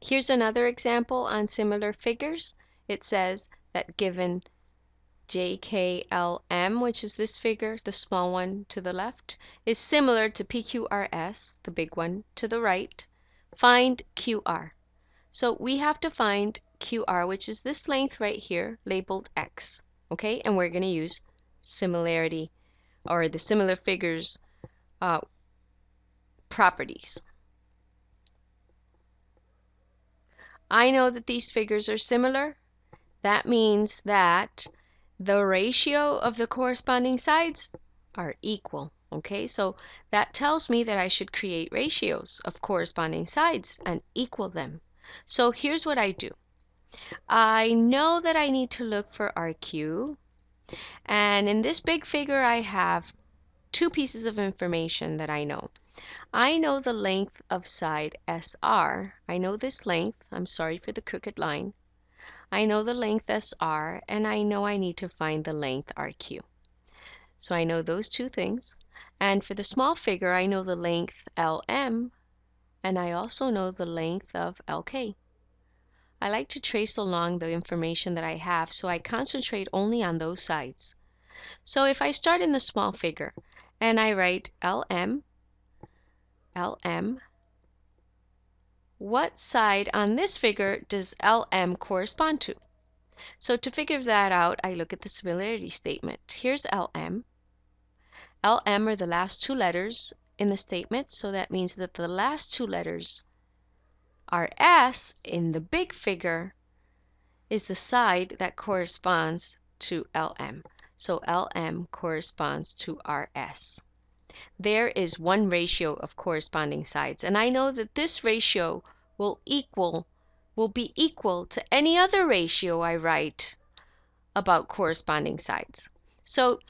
Here's another example on similar figures. It says that given JKLM, which is this figure, the small one to the left, is similar to PQRS, the big one to the right, find QR. So we have to find QR, which is this length right here, labeled X. Okay, and we're going to use similarity or the similar figures properties. I know that these figures are similar. That means that the ratio of the corresponding sides are equal. Okay, so that tells me that I should create ratios of corresponding sides and equal them. So here's what I do. I know that I need to look for RQ, and in this big figure I have two pieces of information that I know. I know the length of side SR. I know this length. I'm sorry for the crooked line. I know the length SR, and I know I need to find the length RQ. So I know those two things. And for the small figure, I know the length LM, and I also know the length of LK. I like to trace along the information that I have, so I concentrate only on those sides. So if I start in the small figure and I write LM, what side on this figure does LM correspond to? So to figure that out, I look at the similarity statement. Here's LM. LM are the last two letters in the statement, so that means that the last two letters are S in the big figure is the side that corresponds to LM. So LM corresponds to RS. There is one ratio of corresponding sides, and I know that this ratio will be equal to any other ratio I write about corresponding sides. So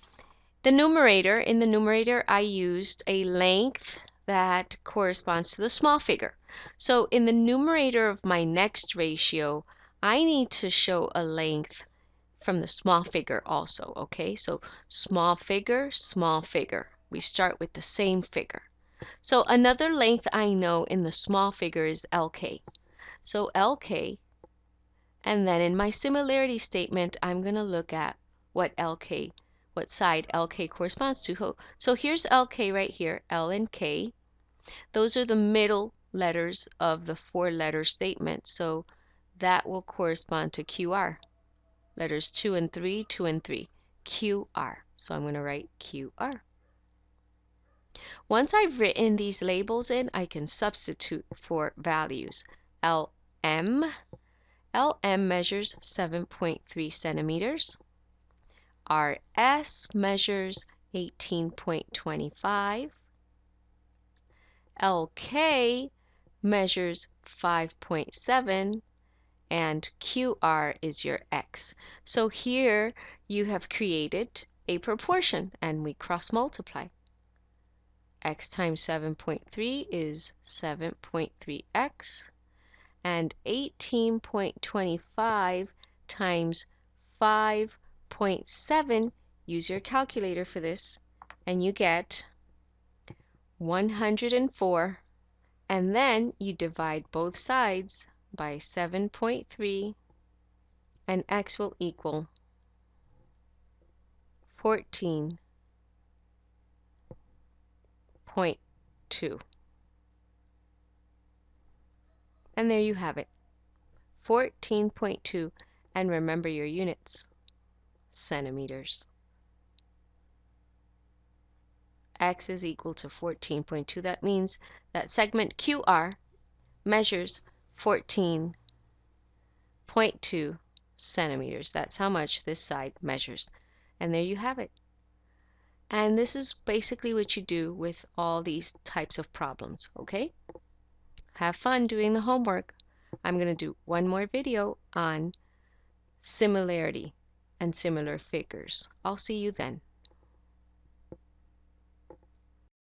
in the numerator I used a length that corresponds to the small figure. So in the numerator of my next ratio, I need to show a length from the small figure also, okay? So small figure, small figure. We start with the same figure. So another length I know in the small figure is LK. So LK, and then in my similarity statement, I'm going to look at what side LK corresponds to. So here's LK right here, L and K. Those are the middle letters of the four-letter statement, so that will correspond to QR. Letters 2 and 3, 2 and 3, QR. So I'm going to write QR. Once I've written these labels in, I can substitute for values. LM measures 7.3 centimeters. RS measures 18.25. LK measures 5.7. and QR is your X. So here you have created a proportion, and we cross multiply. X times 7.3 is 7.3x, and 18.25 times 5.7, use your calculator for this, and you get 104, and then you divide both sides by 7.3, and X will equal 14.2. And there you have it, 14.2, and remember your units, centimeters. X is equal to 14.2. That means that segment QR measures 14.2 centimeters. That's how much this side measures. And there you have it. And this is basically what you do with all these types of problems, okay? Have fun doing the homework. I'm going to do one more video on similarity and similar figures. I'll see you then.